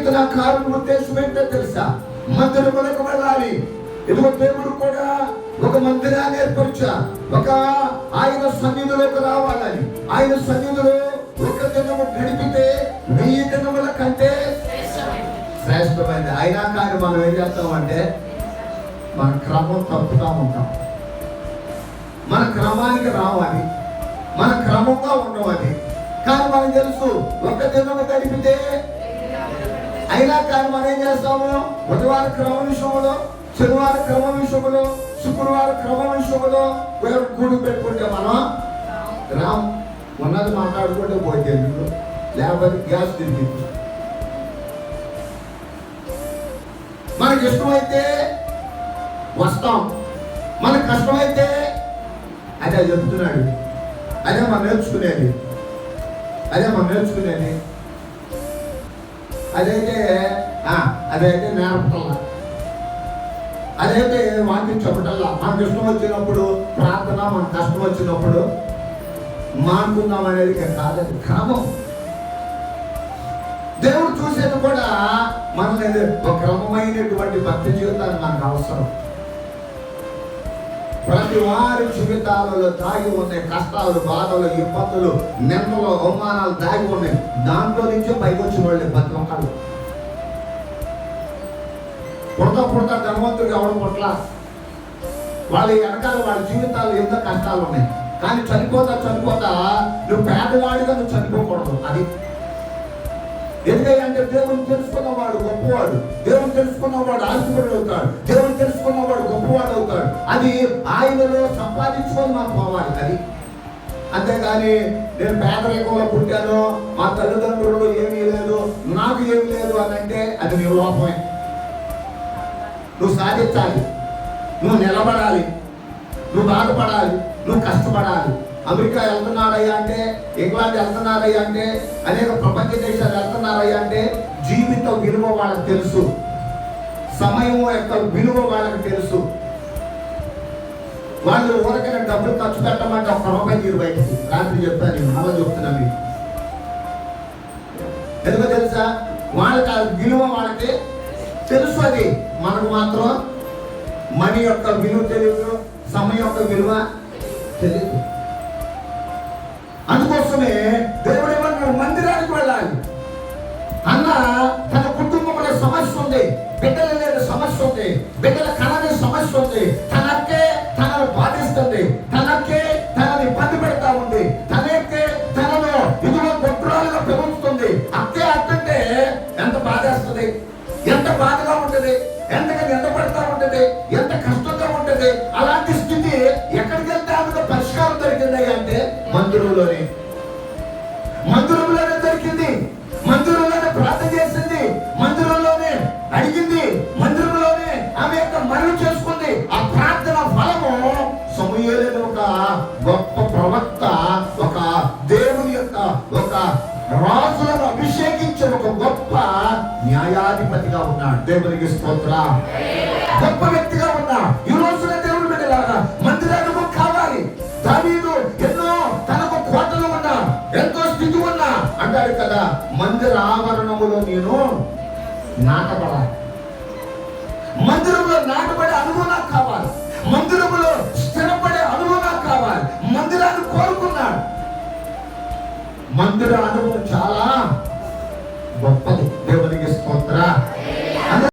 కీర్తనకారుని ఉద్దేశం ఏంటో తెలుసా? మందిరములకు వెళ్ళాలి. ఇదిగో దేవుడు కూడా ఒక మందిరాన్ని ఏర్పరిచా, ఒక ఆయన సన్నిధిలోకి రావాలని. ఆయన సన్నిధిలో ఒక దినము గడిపితే 1000 దినముల కంటే శ్రేష్టమైంది. అయినా కానీ మనం ఏం చేస్తామంటే మన క్రమం తప్పుతా ఉంటాం. మన క్రమానికి రావాలి, మన క్రమంగా ఉండవాలి. కానీ మనకు తెలుసు ఒక దినము గడిపితే, అయినా కానీ మనం ఏం చేస్తాము? బుధవారం క్రమ విషయంలో, శనివారం క్రమ విషయంలో, శుక్రవారం క్రమ విషయంలో కూడి పెట్టుకుంటే మనం రామ్ ఉన్నది మాట్లాడుకుంటే పోతే, లేకపోతే గ్యాస్ తిరిగి మనకి ఇష్టమైతే వస్తాం, మనకు కష్టమైతే అదే చెప్తున్నాడు. అదే మనం నేర్చుకునేది, అదైతే నేర్పటల్లా, అదైతే వాక్యం చెప్పటల్లా. మనకు ఇష్టం వచ్చినప్పుడు ప్రార్థన, మన కష్టం వచ్చినప్పుడు మానుకుందాం అనేది కాదని క్రమం. దేవుడు చూసేది కూడా మనల్ని ఒక క్రమమైనటువంటి భక్తి జీవితాన్ని మనకు అవసరం. ప్రతి వారి జీవితాలలో దాగి ఉన్నాయి కష్టాలు, బాధలు, ఇబ్బందులు, నిందలు, అవమానాలు దాగి ఉన్నాయి. దాంట్లో నుంచే పైకి వచ్చిన వాళ్ళు ప్రతి ఒక్కరు. పుడతా ధనవంతుడు ఎవరు పుట్ల, వాళ్ళ వెనకాల వాళ్ళ జీవితాలు ఎంతో కష్టాలు ఉన్నాయి. కానీ చనిపోతా నువ్వు పేదవాడిగా నువ్వు చనిపోకూడదు. అది ఎందుకంటే దేవుని తెలుసుకున్నవాడు గొప్పవాడు, దేవుని తెలుసుకున్నవాడు ఆశీర్వాడు అవుతాడు, దేవుని తెలుసుకున్నవాడు గొప్పవాడు అవుతాడు. అది ఆయనలో సంపాదించుకొని మనం పోవాలి. అది అంతేగాని నేను పేదరికంలో పుట్టాను, మా తల్లిదండ్రులు ఏమీ లేదు, నాకు ఏమీ లేదు అని అంటే అది నీ లోపమే. నువ్వు సాధించాలి, నువ్వు నిలబడాలి, నువ్వు బాధపడాలి, నువ్వు కష్టపడాలి. అమెరికా వెళ్తున్నారయ్యా అంటే, ఇంగ్లాండ్ వెళ్తున్నారయ్యా అంటే, అనేక ప్రపంచ దేశాలు వెళ్తున్నారయ్యా అంటే జీవిత విలువ వాళ్ళకి తెలుసు, సమయం యొక్క విలువ వాళ్ళకి తెలుసు. వాళ్ళు ఊరికైనా డబ్బులు ఖర్చు పెట్టమంటే ₹1 బయటికి రాత్రి చెప్పాను, నేను మళ్ళీ చెప్తున్నా మీకు. ఎందుకో తెలుసా? వాళ్ళకి ఆ విలువ వాళ్ళకి తెలుసు. అది మనకు మాత్రం మనీ యొక్క విలువ తెలియదు, సమయం యొక్క విలువ తెలియదు. అందుకోసమే దేవుడు ఏమన్నాడు? మందిరానికి వెళ్ళాలి అన్న. తన కుటుంబంలో సమస్య ఉంది, బిడ్డలు లేని సమస్య ఉంది, బిడ్డల కనని సమస్య ఉంది, తనను బాధిస్తుంది, తనని ఇబ్బంది పెడతా ఉంది, తనను ఇదిగో కుట్రాలుగా పెరుగుతుంది. అత్తంటే ఎంత బాధేస్తుంది, ఎంత బాధగా ఉంటుంది, ఎంత పడతా ఉంటుంది, ఎంత కష్టంగా ఉంటుంది. అలాంటి స్థితి ఎక్కడికి వెళ్తే ఆమెకు పరిష్కారం దొరికింది అంటే మందిరంలోనే దొరికింది. మందిరంలోనే ప్రార్థన చేసింది, మందిరంలోనే అడిగింది, మందిరంలోనే ఆమె యొక్క మనవి చేసుకుంది. ఆ ప్రార్థన ఫలము సమూయేలు ఒక గొప్ప ప్రవక్త, ఒక దేవుని యొక్క ఒక రాజులను అభిషేకించిన ఒక గొప్ప న్యాయాధిపతిగా ఉన్నాడు. దేవునికి స్తోత్రం. గొప్ప వ్యక్తిగా ఉన్నా. ఈ రోజున దేవుని బిడ్డలారా మందిరానికి కావాలి. దావీదు ఎన్నో తనకు కోటలు ఉన్నా, ఎంతో స్థితి ఉన్నా అంటాడు కదా, మందిర ఆవరణములో నేను నాటబడాలి. మందిరంలో నాటబడే అనుభవం నాకు కావాలి, మందిరంలో స్థిరపడే అనుభవం నాకు కావాలి. మందిరాన్ని కోరుకున్నాడు. మందిర అనుభవం చాలా గొప్పది.